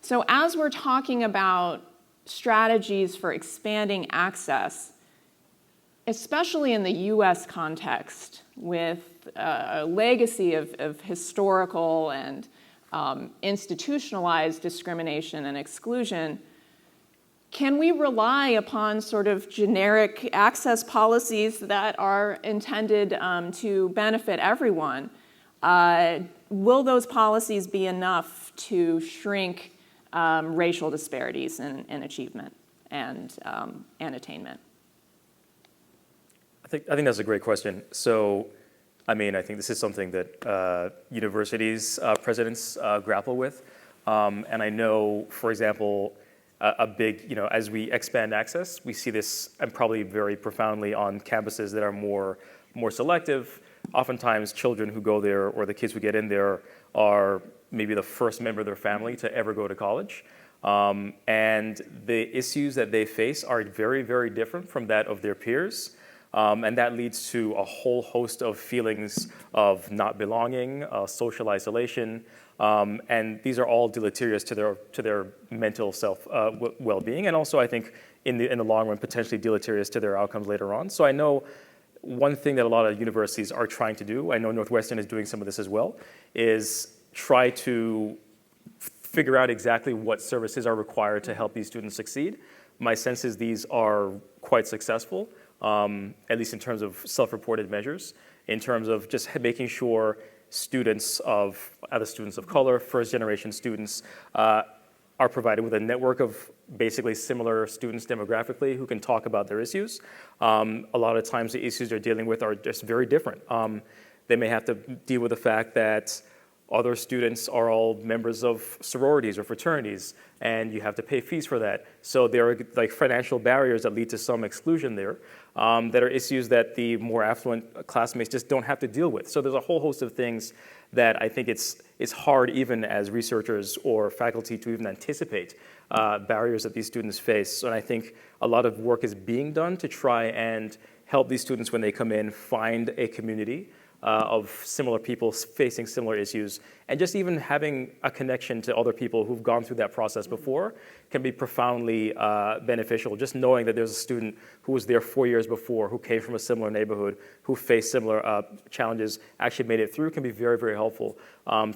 So as we're talking about strategies for expanding access, especially in the US context, with a legacy of historical and institutionalized discrimination and exclusion, can we rely upon sort of generic access policies that are intended to benefit everyone? Will those policies be enough to shrink racial disparities in achievement and attainment? I think that's a great question. So I mean, I think this is something that universities, presidents grapple with. And I know, for example, a big, as we expand access, we see this, and probably very profoundly on campuses that are more selective. Oftentimes, children who go there or the kids who get in there are maybe the first member of their family to ever go to college. And the issues that they face are very, very different from that of their peers. And that leads to a whole host of feelings of not belonging, social isolation, and these are all deleterious to their mental well-being, and also I think in the long run potentially deleterious to their outcomes later on. So I know one thing that a lot of universities are trying to do, I know Northwestern is doing some of this as well, is try to figure out exactly what services are required to help these students succeed. My sense is these are quite successful, at least in terms of self-reported measures, in terms of just making sure students of color, first-generation students, are provided with a network of basically similar students demographically who can talk about their issues. A lot of times the issues they're dealing with are just very different. They may have to deal with the fact that other students are all members of sororities or fraternities, and you have to pay fees for that. So there are like financial barriers that lead to some exclusion there, that are issues that the more affluent classmates just don't have to deal with. So there's a whole host of things that I think it's hard even as researchers or faculty to even anticipate barriers that these students face. And I think a lot of work is being done to try and help these students when they come in find a community of similar people facing similar issues, and just even having a connection to other people who've gone through that process before can be profoundly beneficial. Just knowing that there's a student who was there 4 years before, who came from a similar neighborhood, who faced similar challenges, actually made it through, can be very, very helpful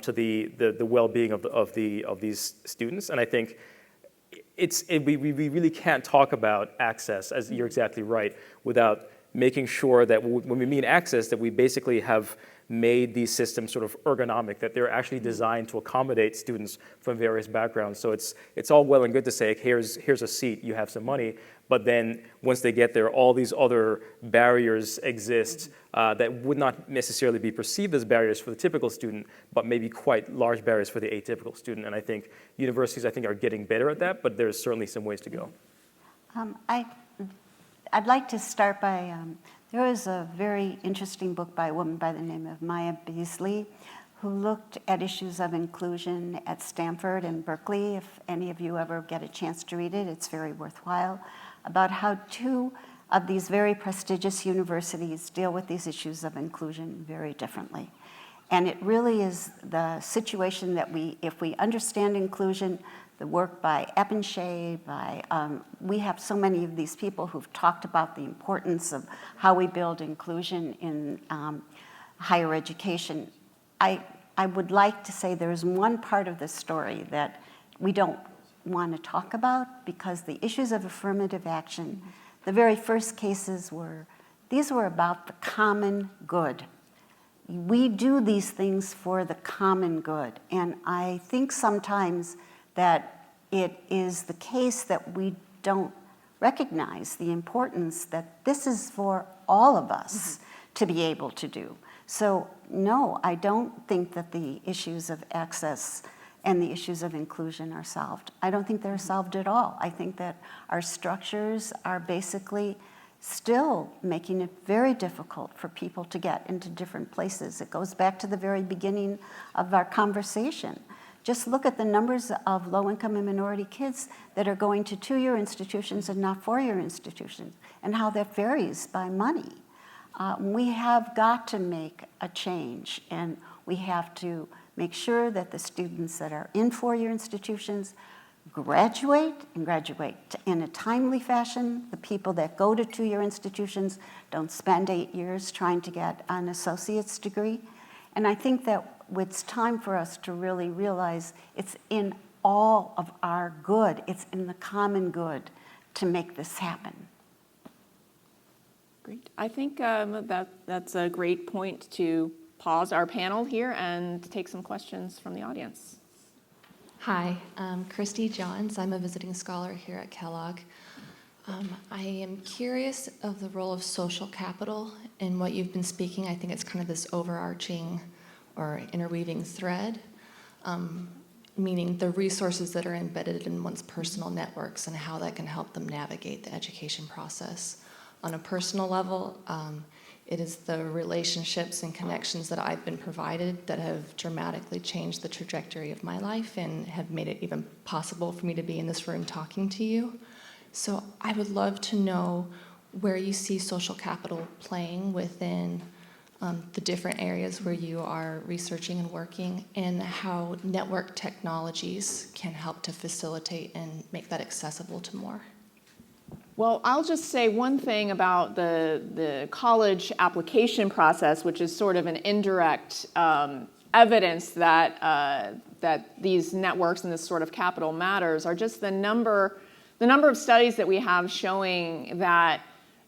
to the well-being of these students. And I think we really can't talk about access, as you're exactly right, without making sure that when we mean access, that we basically have made these systems sort of ergonomic, that they're actually designed to accommodate students from various backgrounds. So it's all well and good to say, here's a seat, you have some money, but then once they get there, all these other barriers exist that would not necessarily be perceived as barriers for the typical student, but maybe quite large barriers for the atypical student. And I think universities, are getting better at that, but there's certainly some ways to go. I'd like to start by, there was a very interesting book by a woman by the name of Maya Beasley, who looked at issues of inclusion at Stanford and Berkeley. If any of you ever get a chance to read it, it's very worthwhile, about how two of these very prestigious universities deal with these issues of inclusion very differently. And it really is the situation that if we understand inclusion, the work by Eppenshay, we have so many of these people who've talked about the importance of how we build inclusion in higher education. I would like to say there's one part of the story that we don't want to talk about, because the issues of affirmative action, the very first cases were about the common good. We do these things for the common good. And I think sometimes that it is the case that we don't recognize the importance that this is for all of us to be able to do. So no, I don't think that the issues of access and the issues of inclusion are solved. I don't think they're solved at all. I think that our structures are basically still making it very difficult for people to get into different places. It goes back to the very beginning of our conversation. Just look at the numbers of low-income and minority kids that are going to two-year institutions and not four-year institutions, and how that varies by money. We have got to make a change, and we have to make sure that the students that are in four-year institutions graduate in a timely fashion. The people that go to two-year institutions don't spend 8 years trying to get an associate's degree. And I think that it's time for us to really realize it's in all of our good, it's in the common good to make this happen. Great. I think that's a great point to pause our panel here and take some questions from the audience. Hi, I'm Christy Johns. I'm a visiting scholar here at Kellogg. I am curious of the role of social capital in what you've been speaking. I think it's kind of this overarching or interweaving thread, meaning the resources that are embedded in one's personal networks and how that can help them navigate the education process. On a personal level, it is the relationships and connections that I've been provided that have dramatically changed the trajectory of my life and have made it even possible for me to be in this room talking to you. So I would love to know where you see social capital playing within the different areas where you are researching and working, and how network technologies can help to facilitate and make that accessible to more. Well, I'll just say one thing about the college application process, which is sort of an indirect evidence that these networks and this sort of capital matters, are just the number of studies that we have showing that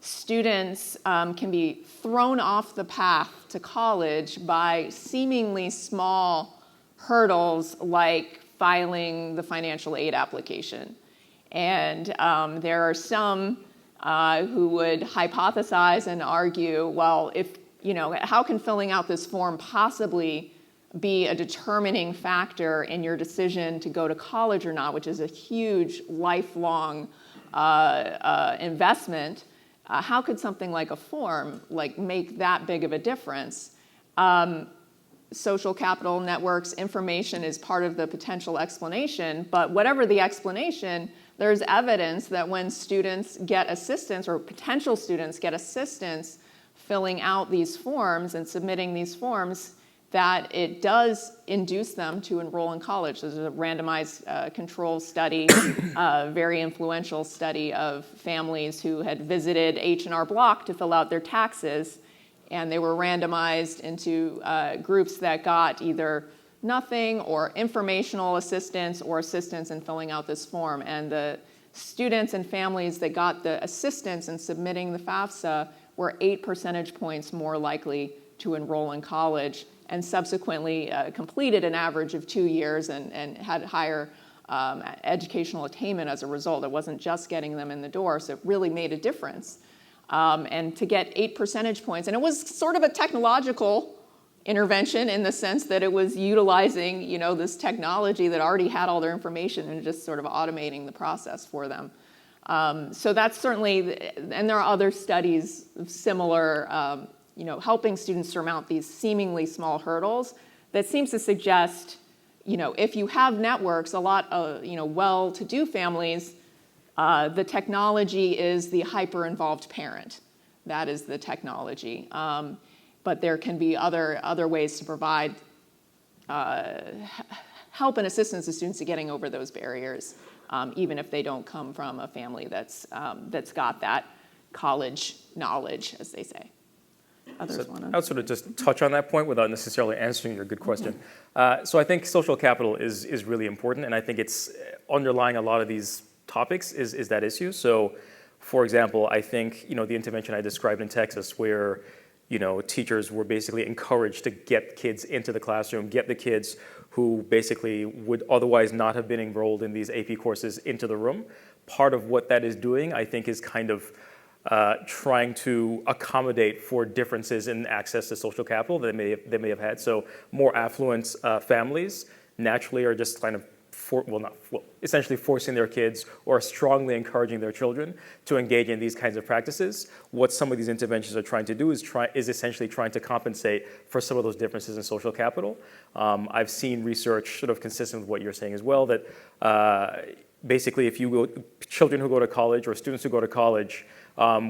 students can be thrown off the path to college by seemingly small hurdles like filing the financial aid application. And there are some who would hypothesize and argue, well, how can filling out this form possibly be a determining factor in your decision to go to college or not, which is a huge lifelong investment. How could something like a form make that big of a difference? Social capital networks, information is part of the potential explanation, but whatever the explanation, there's evidence that when students get assistance, or potential students get assistance filling out these forms and submitting these forms, that it does induce them to enroll in college. There's a randomized control study, very influential study of families who had visited H&R Block to fill out their taxes, and they were randomized into groups that got either nothing or informational assistance or assistance in filling out this form. And the students and families that got the assistance in submitting the FAFSA were 8 percentage points more likely to enroll in college, and subsequently completed an average of 2 years and had higher educational attainment as a result. It wasn't just getting them in the door, so it really made a difference. And to get 8 percentage points, and it was sort of a technological intervention in the sense that it was utilizing, this technology that already had all their information and just sort of automating the process for them. So that's certainly, and there are other studies of similar, helping students surmount these seemingly small hurdles that seems to suggest, if you have networks, a lot of, well-to-do families, the technology is the hyper-involved parent. That is the technology. But there can be other ways to provide help and assistance to students to getting over those barriers, even if they don't come from a family that's got that college knowledge, as they say. Others want to? I would sort of just touch on that point without necessarily answering your good question. So I think social capital is really important, and I think it's underlying a lot of these topics is that issue. So, for example, I think the intervention I described in Texas, where teachers were basically encouraged to get kids into the classroom, get the kids who basically would otherwise not have been enrolled in these AP courses into the room. Part of what that is doing, I think, is kind of trying to accommodate for differences in access to social capital that they may have had. So more affluent families naturally are just kind of essentially forcing their kids or strongly encouraging their children to engage in these kinds of practices. What some of these interventions are trying to do is essentially trying to compensate for some of those differences in social capital. I've seen research sort of consistent with what you're saying as well, that basically children who go to college or students who go to college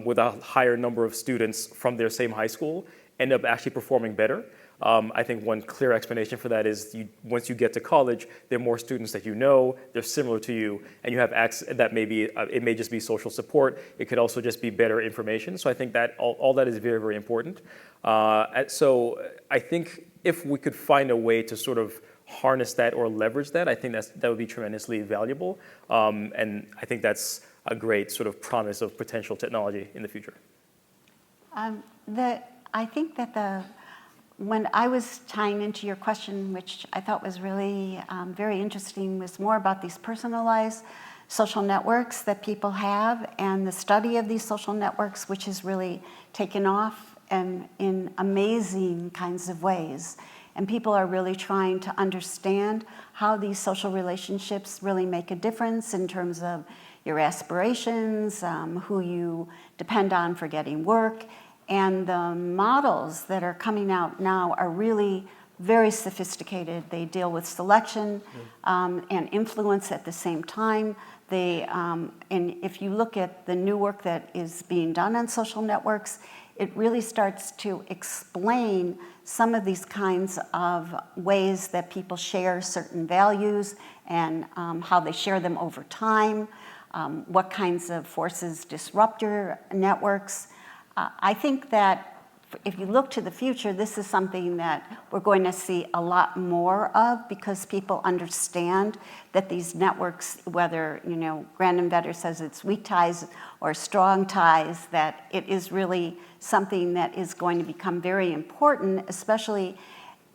with a higher number of students from their same high school end up actually performing better. I think one clear explanation for that is once you get to college, there are more students that they're similar to you, and you have access. That may be, it may just be social support. It could also just be better information. So I think that all that is very, very important. So I think if we could find a way to sort of harness that or leverage that, I think that would be tremendously valuable. And I think that's a great sort of promise of potential technology in the future. I think that when I was tying into your question, which I thought was really very interesting, was more about these personalized social networks that people have and the study of these social networks, which has really taken off in amazing kinds of ways. And people are really trying to understand how these social relationships really make a difference in terms of your aspirations, who you depend on for getting work. And the models that are coming out now are really very sophisticated. They deal with selection and influence at the same time. And if you look at the new work that is being done on social networks, it really starts to explain some of these kinds of ways that people share certain values and how they share them over time, what kinds of forces disrupt your networks. I think that if you look to the future, this is something that we're going to see a lot more of because people understand that these networks, whether, Grandin Vetter says it's weak ties or strong ties, that it is really something that is going to become very important, especially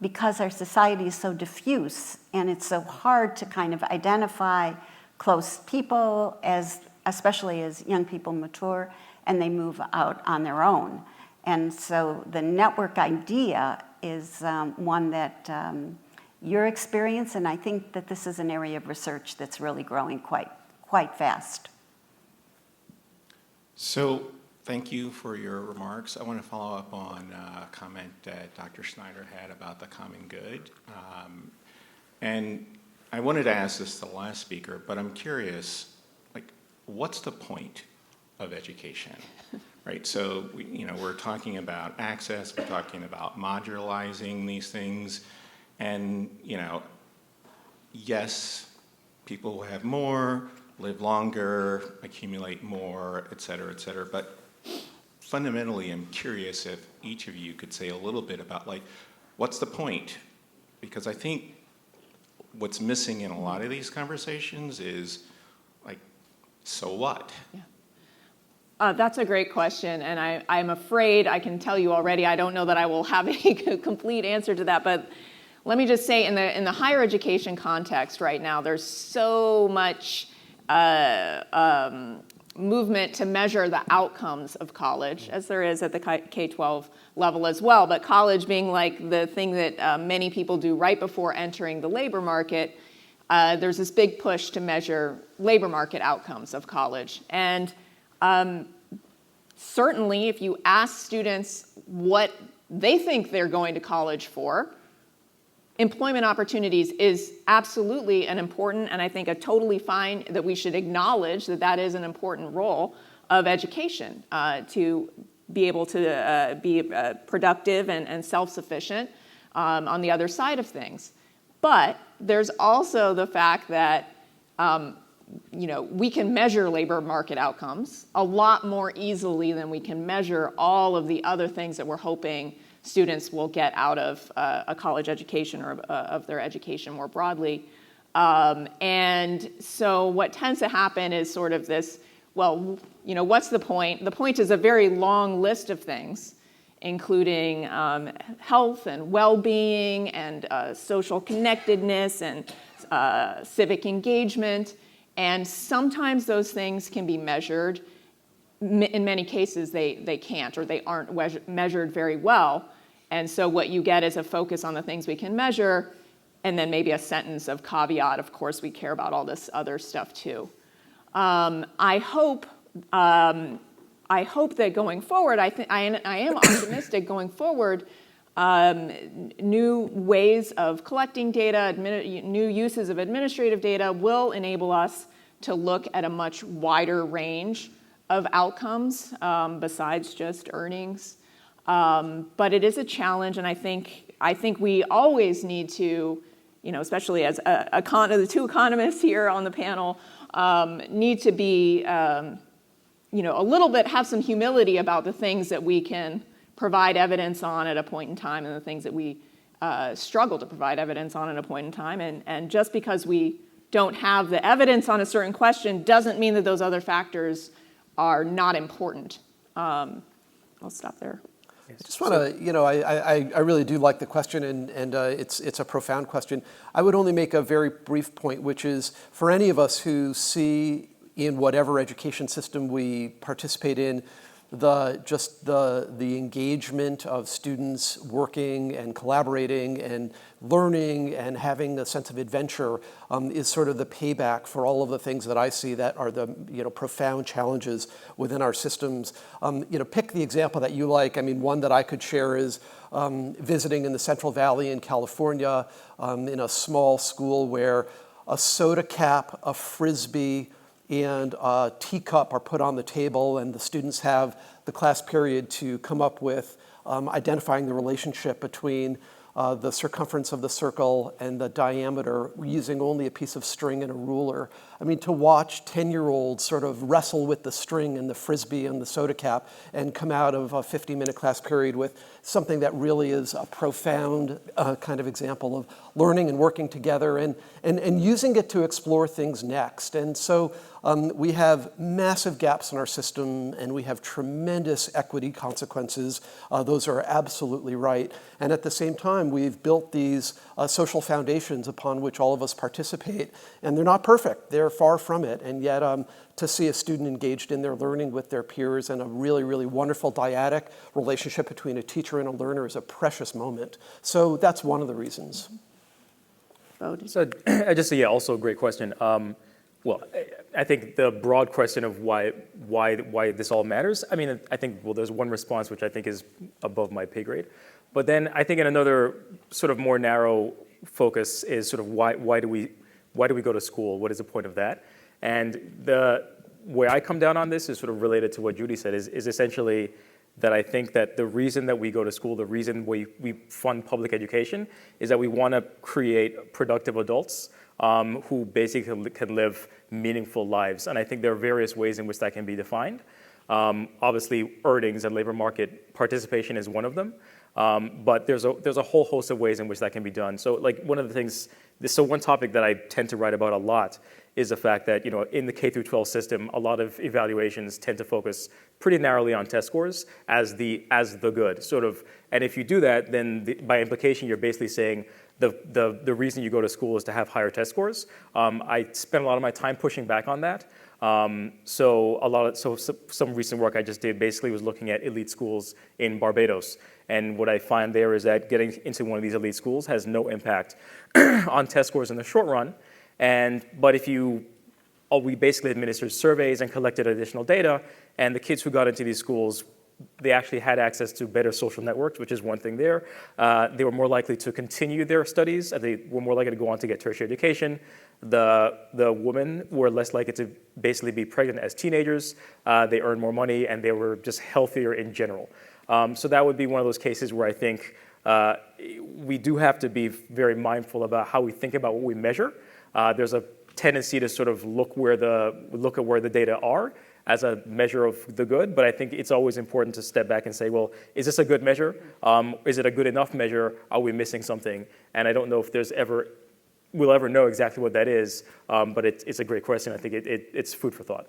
because our society is so diffuse and it's so hard to kind of identify close people, especially as young people mature and they move out on their own. And so the network idea is one that your experience, and I think that this is an area of research that's really growing quite fast. So thank you for your remarks. I want to follow up on a comment that Dr. Schneider had about the common good. And I wanted to ask this to the last speaker, but I'm curious, what's the point of education? Right, so we're talking about access, we're talking about modularizing these things, and yes, people will have more, live longer, accumulate more, et cetera, but fundamentally I'm curious if each of you could say a little bit about what's the point? Because I think what's missing in a lot of these conversations is so what? Yeah. That's a great question, and I'm afraid I can tell you already I don't know that I will have a complete answer to that, but let me just say in the higher education context right now, there's so much movement to measure the outcomes of college, as there is at the K-12 level as well, but college being the thing that many people do right before entering the labor market, there's this big push to measure labor market outcomes of college. And certainly, if you ask students what they think they're going to college for, employment opportunities is absolutely an important, and I think a totally fine, that we should acknowledge that is an important role of education to be able to be productive and self-sufficient on the other side of things. But there's also the fact that we can measure labor market outcomes a lot more easily than we can measure all of the other things that we're hoping students will get out of a college education or of their education more broadly. And so what tends to happen is sort of this, what's the point? The point is a very long list of things, including health and well-being and social connectedness and civic engagement. And sometimes those things can be measured. In many cases, they can't, or they aren't measured very well. And so what you get is a focus on the things we can measure, and then maybe a sentence of caveat, of course, we care about all this other stuff too. I hope that going forward, I am optimistic going forward, new ways of collecting data, new uses of administrative data will enable us to look at a much wider range of outcomes besides just earnings. But it is a challenge, and I think we always need to, especially as the two economists here on the panel, need to be, a little bit, have some humility about the things that we can provide evidence on at a point in time and the things that we struggle to provide evidence on at a point in time. And just because we don't have the evidence on a certain question doesn't mean that those other factors are not important. I'll stop there. I just want to, I really do like the question, and it's a profound question. I would only make a very brief point, which is for any of us who see in whatever education system we participate in, the engagement of students working and collaborating and learning and having a sense of adventure is sort of the payback for all of the things that I see that are the profound challenges within our systems. Pick the example that you like. I mean, one that I could share is visiting in the Central Valley in California in a small school where a soda cap, a Frisbee, and a teacup are put on the table, and the students have the class period to come up with identifying the relationship between the circumference of the circle and the diameter using only a piece of string and a ruler. I mean, to watch 10-year-olds sort of wrestle with the string and the Frisbee and the soda cap and come out of a 50-minute class period with something that really is a profound kind of example of learning and working together and using it to explore things next. And so we have massive gaps in our system, and we have tremendous equity consequences. Those are absolutely right. And at the same time, we've built these social foundations upon which all of us participate. And they're not perfect. They're far from it. And yet, to see a student engaged in their learning with their peers and a really, really wonderful dyadic relationship between a teacher and a learner is a precious moment. So that's one of the reasons. So also a great question. Well, I think the broad question of why this all matters, I mean, I think, well, there's one response which I think is above my pay grade. But then I think in another sort of more narrow focus is sort of why do we go to school? What is the point of that? And the way I come down on this is sort of related to what Judy said, is essentially that I think that the reason that we go to school, the reason we fund public education is that we want to create productive adults who basically can live meaningful lives. And I think there are various ways in which that can be defined. Obviously, earnings and labor market participation is one of them. But there's a whole host of ways in which that can be done. So like one of the things, so one topic that I tend to write about a lot is the fact that in the K through 12 system, a lot of evaluations tend to focus pretty narrowly on test scores as the good sort of. And if you do that, then by implication, you're basically saying the reason you go to school is to have higher test scores. I spent a lot of my time pushing back on that. Some recent work I just did basically was looking at elite schools in Barbados. And what I find there is that getting into one of these elite schools has no impact on test scores in the short run. But if we basically administered surveys and collected additional data, and the kids who got into these schools, they actually had access to better social networks, which is one thing there. They were more likely to continue their studies. They were more likely to go on to get tertiary education. The women were less likely to basically be pregnant as teenagers. They earned more money, and they were just healthier in general. So that would be one of those cases where I think we do have to be very mindful about how we think about what we measure. There's a tendency to sort of look at where the data are as a measure of the good, but I think it's always important to step back and say, well, is this a good measure? Is it a good enough measure? Are we missing something? And I don't know if we'll ever know exactly what that is, but it's a great question. I think it's food for thought.